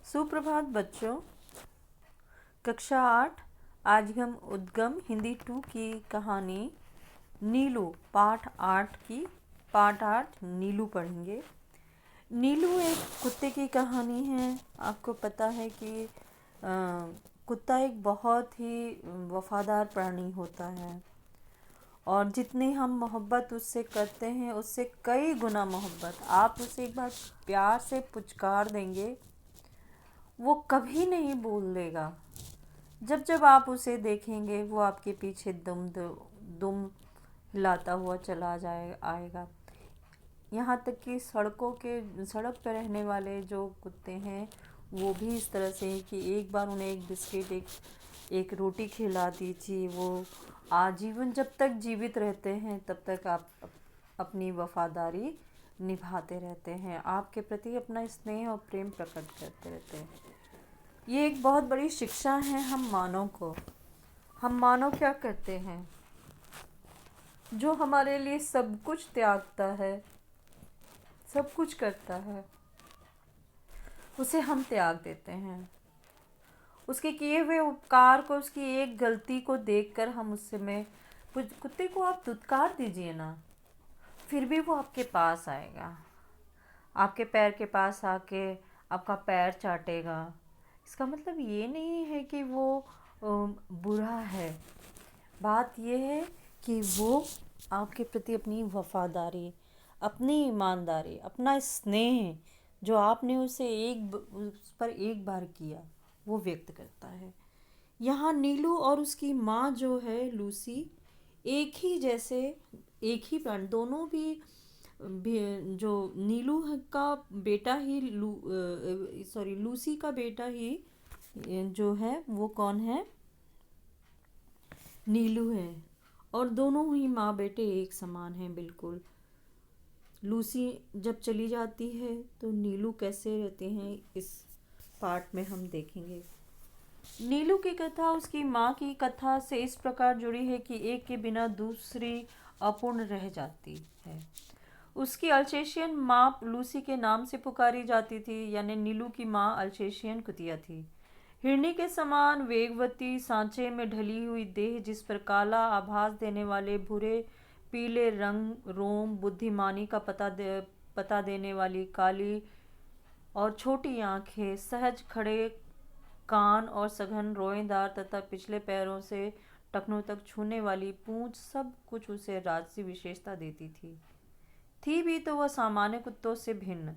सुप्रभात बच्चों। कक्षा 8। आज हम उद्गम हिंदी 2 की कहानी नीलू पाठ 8 नीलू पढ़ेंगे। नीलू एक कुत्ते की कहानी है। आपको पता है कि कुत्ता एक बहुत ही वफादार प्राणी होता है और जितनी हम मोहब्बत उससे करते हैं उससे कई गुना मोहब्बत आप उसे एक बार प्यार से पुचकार देंगे, वो कभी नहीं भूल देगा। जब जब आप उसे देखेंगे वो आपके पीछे दुम दुम हिलाता हुआ चला आएगा। यहाँ तक कि सड़क पर रहने वाले जो कुत्ते हैं वो भी इस तरह से है कि एक बार उन्हें एक बिस्किट एक रोटी खिला दीजिए, वो आजीवन जब तक जीवित रहते हैं तब तक आप अपनी वफादारी निभाते रहते हैं, आपके प्रति अपना स्नेह और प्रेम प्रकट करते रहते हैं। ये एक बहुत बड़ी शिक्षा है हम मानव क्या करते हैं, जो हमारे लिए सब कुछ त्यागता है, सब कुछ करता है, उसे हम त्याग देते हैं। उसके किए हुए उपकार को, उसकी एक गलती को देखकर हम कुत्ते को आप दुत्कार दीजिए ना, फिर भी वो आपके पास आएगा, आपके पैर के पास आके आपका पैर चाटेगा। इसका मतलब ये नहीं है कि वो बुरा है। बात ये है कि वो आपके प्रति अपनी वफादारी, अपनी ईमानदारी, अपना स्नेह जो आपने उस पर एक बार किया वो व्यक्त करता है। यहाँ नीलू और उसकी माँ जो है लूसी एक ही प्राण, दोनों भी जो नीलू का बेटा ही लूसी का बेटा ही जो है वो कौन है, नीलू है। और दोनों ही माँ बेटे एक समान हैं बिल्कुल। लूसी जब चली जाती है तो नीलू कैसे रहते हैं इस पार्ट में हम देखेंगे। नीलू की कथा उसकी माँ की कथा से इस प्रकार जुड़ी है कि एक के बिना दूसरी अपूर्ण रह जाती है। उसकी अल्सेशियन माँ लूसी के नाम से पुकारी जाती थी, यानी नीलू की माँ अल्सेशियन कुतिया थी। हिरनी के समान वेगवती, सांचे में ढली हुई देह, जिस पर काला आभास देने वाले भूरे पीले रंग, रोम, बुद्धिमानी का पता देने वाली काली और छोटी आंखें, सहज खड़े कान और सघन रोएदार तथा पिछले पैरों से टखनों तक छूने वाली पूंछ, सब कुछ उसे राजसी विशेषता देती थी भी तो वह सामान्य कुत्तों से भिन्न।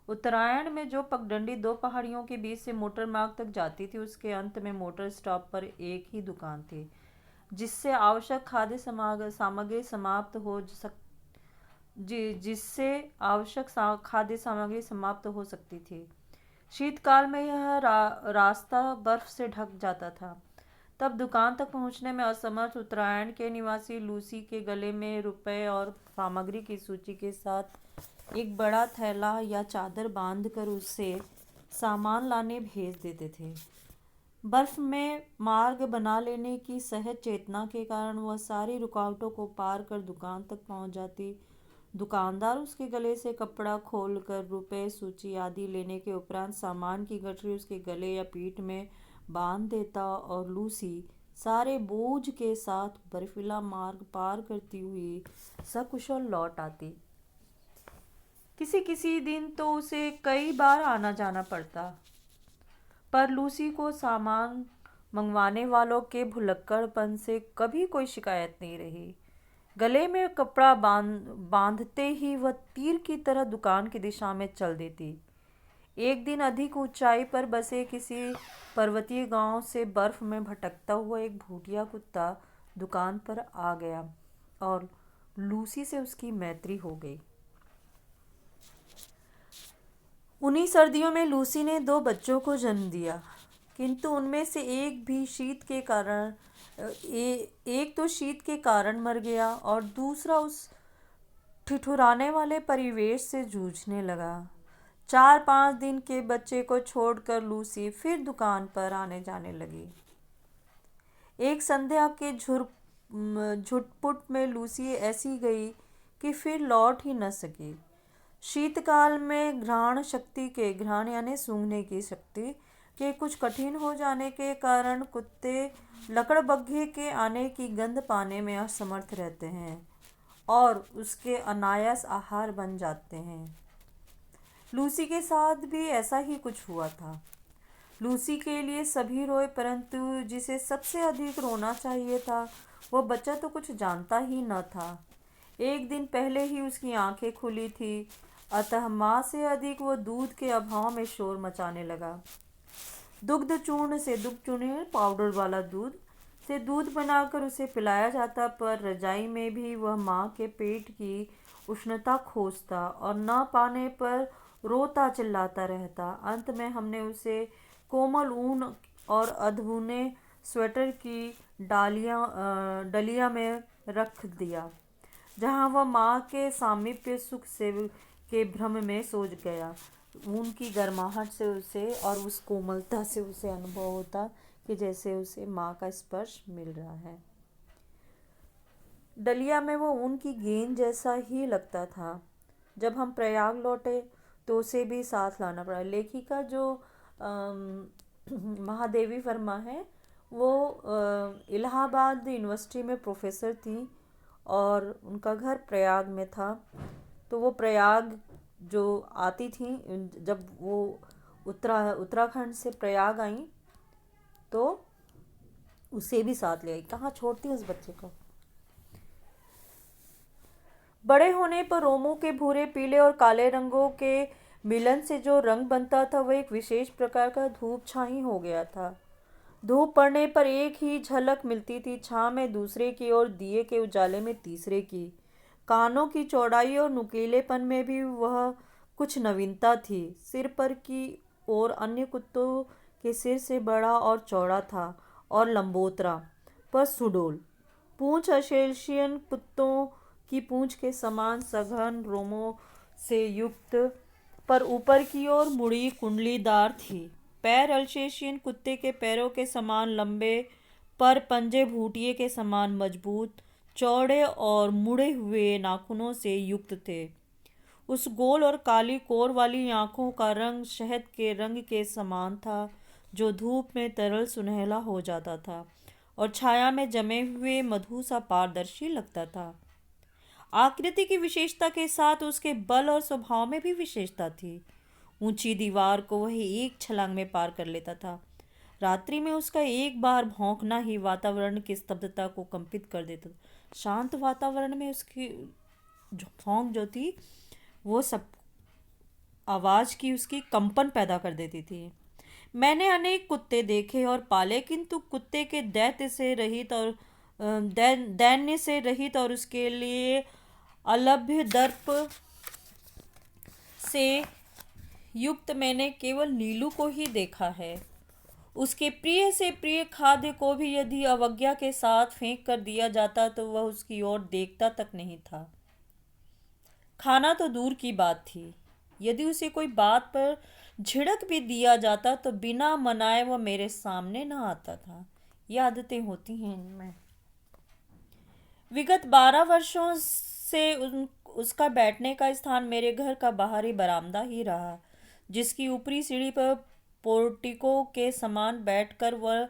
उत्तरायण में जो पगडंडी दो पहाड़ियों के बीच से मोटर मार्ग तक जाती थी, उसके अंत में मोटर स्टॉप पर एक ही दुकान थी जिससे आवश्यक खाद्य सामग्री समाप्त हो सकती थी। शीतकाल में यह रास्ता बर्फ से ढक जाता था। तब दुकान तक पहुंचने में असमर्थ उत्तरायण के निवासी लूसी के गले में रुपए और सामग्री की सूची के साथ एक बड़ा थैला या चादर बांधकर उसे सामान लाने भेज देते थे। बर्फ में मार्ग बना लेने की सहज चेतना के कारण वह सारी रुकावटों को पार कर दुकान तक पहुंच जाती। दुकानदार उसके गले से कपड़ा खोलकर रुपए, सूची आदि लेने के उपरांत सामान की गठरी उसके गले या पीठ में बांध देता और लूसी सारे बोझ के साथ बर्फीला मार्ग पार करती हुई सकुशल लौट आती। किसी किसी दिन तो उसे कई बार आना जाना पड़ता, पर लूसी को सामान मंगवाने वालों के भुलक्कड़पन से कभी कोई शिकायत नहीं रही। गले में कपड़ा बांधते ही वह तीर की तरह दुकान की दिशा में चल देती। एक दिन अधिक ऊंचाई पर बसे किसी पर्वतीय गांव से बर्फ में भटकता हुआ एक भूटिया कुत्ता दुकान पर आ गया और लूसी से उसकी मैत्री हो गई। उन्हीं सर्दियों में लूसी ने 2 बच्चों को जन्म दिया, किंतु उनमें से एक तो शीत के कारण मर गया और दूसरा उस ठिठुराने वाले परिवेश से जूझने लगा। 4-5 दिन के बच्चे को छोड़कर लूसी फिर दुकान पर आने जाने लगी। एक संध्या के झुटपुट में लूसी ऐसी गई कि फिर लौट ही न सकी। शीतकाल में घ्राण यानी सूंघने की शक्ति के कुछ कठिन हो जाने के कारण कुत्ते लकड़बग्घे के आने की गंध पाने में असमर्थ रहते हैं और उसके अनायास आहार बन जाते हैं। लूसी के साथ भी ऐसा ही कुछ हुआ था। लूसी के लिए सभी रोए, परंतु जिसे सबसे अधिक रोना चाहिए था वह बच्चा तो कुछ जानता ही न था। एक दिन पहले ही उसकी आंखें खुली थी, अतः माँ से अधिक वह दूध के अभाव में शोर मचाने लगा। दुग्ध चूर्ण पाउडर वाला दूध से दूध बनाकर उसे पिलाया जाता, पर रजाई में भी वह माँ के पेट की उष्णता खोजता और न पाने पर रोता चिल्लाता रहता। अंत में हमने उसे कोमल ऊन और अधबुने स्वेटर की डलिया में रख दिया, जहाँ वह माँ के सामीप्य सुख से के भ्रम में सो गया। ऊन की गर्माहट से उसे और उस कोमलता से उसे अनुभव होता कि जैसे उसे माँ का स्पर्श मिल रहा है। डलिया में वो ऊन की गेंद जैसा ही लगता था। जब हम प्रयाग लौटे तो उसे भी साथ लाना पड़ा। लेखिका जो महादेवी वर्मा है वो इलाहाबाद यूनिवर्सिटी में प्रोफेसर थी और उनका घर प्रयाग में था। तो वो प्रयाग जो आती थी, जब वो उत्तराखंड से प्रयाग आई तो उसे भी साथ ले आई। कहाँ छोड़ती है उस बच्चे को। बड़े होने पर रोमों के भूरे, पीले और काले रंगों के मिलन से जो रंग बनता था वह एक विशेष प्रकार का धूप छाई हो गया था। धूप पड़ने पर एक ही झलक मिलती थी, छां में दूसरे की और दिए के उजाले में तीसरे की। कानों की चौड़ाई और नुकीलेपन में भी वह कुछ नवीनता थी। सिर पर की ओर अन्य कुत्तों के सिर से बड़ा और चौड़ा था और लंबोतरा पर सुडौल। पूंछ अल्सेशियन कुत्तों की पूंछ के समान सघन रोमों से युक्त पर ऊपर की ओर मुड़ी कुंडलीदार थी। पैर अल्सेशियन कुत्ते के पैरों के समान लंबे पर पंजे भूटिये के समान मजबूत, चौड़े और मुड़े हुए नाखूनों से युक्त थे। उस गोल और काली कोर वाली आंखों का रंग शहद के रंग के समान था, जो धूप में तरल सुनहला हो जाता था और छाया में जमे हुए मधु सा पारदर्शी लगता था। आकृति की विशेषता के साथ उसके बल और स्वभाव में भी विशेषता थी। ऊंची दीवार को वह एक छलांग में पार कर लेता था। रात्रि में उसका एक बार भौंकना ही वातावरण की स्तब्धता को कंपित कर देता था। शांत वातावरण में उसकी भौंक जो थी वो सब आवाज की उसकी कंपन पैदा कर देती थी। मैंने अनेक कुत्ते देखे और पाले, किंतु कुत्ते के दैन्य से रहित और उसके लिए अलभ्य दर्प से युक्त मैंने केवल नीलू को ही देखा है। उसके प्रिय से प्रिय खाद्य को भी यदि अवज्ञा के साथ फेंक कर दिया जाता तो वह उसकी ओर देखता तक नहीं था। खाना तो दूर की बात थी, यदि उसे कोई बात पर झिड़क भी दिया जाता तो बिना मनाए वह मेरे सामने न आता था। ये आदतें होती हैं इनमें। विगत 12 वर्षों से उसका बैठने का स्थान मेरे घर का बाहरी बरामदा ही रहा, जिसकी ऊपरी सीढ़ी पर पोर्टिको के समान बैठकर वह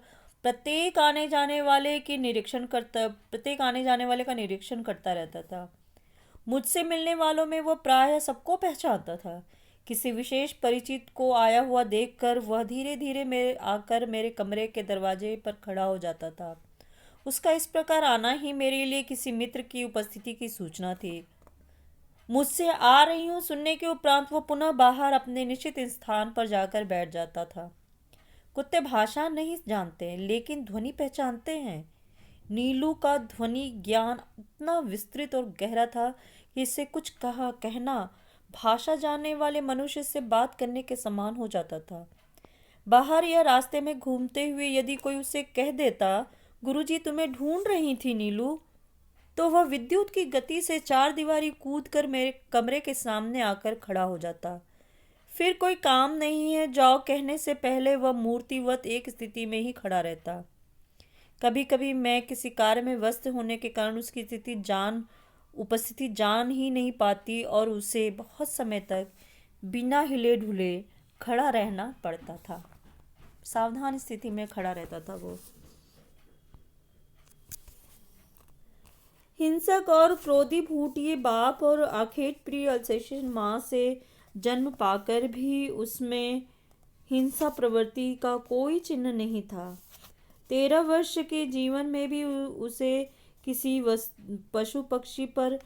प्रत्येक आने जाने वाले का निरीक्षण करता रहता था। मुझसे मिलने वालों में वह प्रायः सबको पहचानता था। किसी विशेष परिचित को आया हुआ देखकर वह धीरे धीरे आकर मेरे कमरे के दरवाजे पर खड़ा हो जाता था। उसका इस प्रकार आना ही मेरे लिए किसी मित्र की उपस्थिति की सूचना थी। मुझसे आ रही हूँ सुनने के उपरांत वह पुनः बाहर अपने निश्चित स्थान पर जाकर बैठ जाता था। कुत्ते भाषा नहीं जानते, लेकिन ध्वनि पहचानते हैं। नीलू का ध्वनि ज्ञान इतना विस्तृत और गहरा था कि इससे कुछ कहना भाषा जानने वाले मनुष्य से बात करने के समान हो जाता था। बाहर या रास्ते में घूमते हुए यदि कोई उसे कह देता, गुरुजी तुम्हें ढूंढ रही थी नीलू, तो वह विद्युत की गति से 4 दीवारी कूद कर मेरे कमरे के सामने आकर खड़ा हो जाता। फिर कोई काम नहीं है जाओ कहने से पहले वह मूर्तिवत एक स्थिति में ही खड़ा रहता। कभी कभी मैं किसी कार्य में व्यस्त होने के कारण उसकी स्थिति जान उपस्थिति जान ही नहीं पाती और उसे बहुत समय तक बिना हिले ढुले खड़ा रहना पड़ता था। सावधान स्थिति में खड़ा रहता था वो। हिंसक और क्रोधी भूटिये बाप और आखेट प्रिय अल्सेशियन माँ से जन्म पाकर भी उसमें हिंसा प्रवृत्ति का कोई चिन्ह नहीं था। 13 वर्ष के जीवन में भी उसे किसी पशु पक्षी पर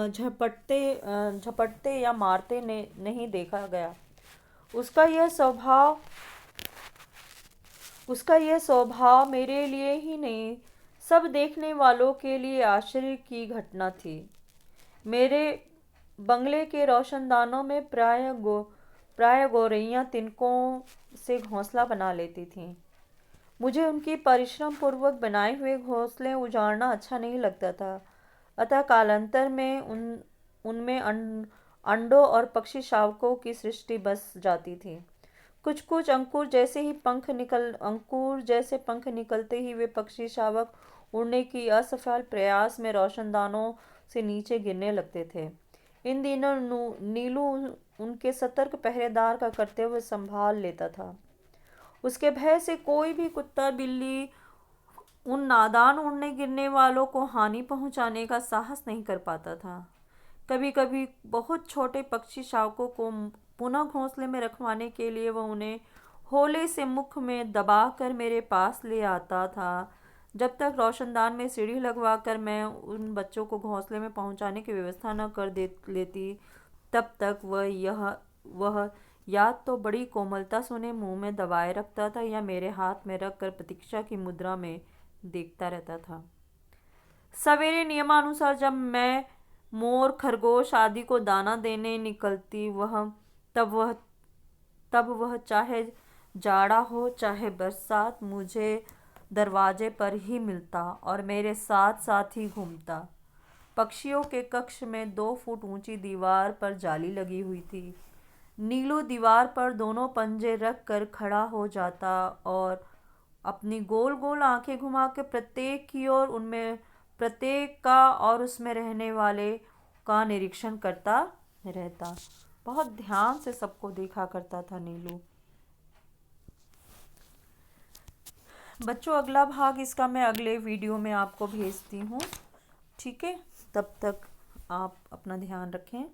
झपटते या मारते नहीं देखा गया। उसका यह स्वभाव मेरे लिए ही नहीं, सब देखने वालों के लिए आश्चर्य की घटना थी। मेरे बंगले के रोशनदानों में प्राय गौरैया तिनकों से घोंसला बना लेती थीं। मुझे उनकी परिश्रम पूर्वक बनाए हुए घोंसले उजाड़ना अच्छा नहीं लगता था, अतः कालांतर में उनमें अंडों और पक्षी शावकों की सृष्टि बस जाती थी। कुछ अंकुर जैसे पंख निकलते ही वे पक्षी शावक उड़ने की असफल प्रयास में रोशनदानों से नीचे गिरने लगते थे। इन दिनों नीलू उनके सतर्क पहरेदार का कर्तव्य संभाल लेता था। उसके भय से कोई भी कुत्ता बिल्ली उन नादान उड़ने गिरने वालों को हानि पहुंचाने का साहस नहीं कर पाता था। कभी कभी बहुत छोटे पक्षी शावकों को पुनः घोंसले में रखवाने के लिए वह उन्हें होले से मुख में दबाकर मेरे पास ले आता था। जब तक रोशनदान में सीढ़ी लगवाकर मैं उन बच्चों को घोंसले में पहुंचाने की व्यवस्था न कर लेती, तब तक वह या तो बड़ी कोमलता से उन्हें मुंह में दबाए रखता था या मेरे हाथ में रखकर प्रतीक्षा की मुद्रा में देखता रहता था। सवेरे नियमानुसार जब मैं मोर खरगोश आदि को दाना देने निकलती तब वह चाहे जाड़ा हो चाहे बरसात मुझे दरवाजे पर ही मिलता और मेरे साथ साथ ही घूमता। पक्षियों के कक्ष में 2 फुट ऊंची दीवार पर जाली लगी हुई थी। नीलू दीवार पर दोनों पंजे रख कर खड़ा हो जाता और अपनी गोल गोल आंखें घुमा के प्रत्येक का और उसमें रहने वाले का निरीक्षण करता रहता। बहुत ध्यान से सबको देखा करता था नीलू। बच्चों, अगला भाग इसका मैं अगले वीडियो में आपको भेजती हूँ। ठीक है, तब तक आप अपना ध्यान रखें।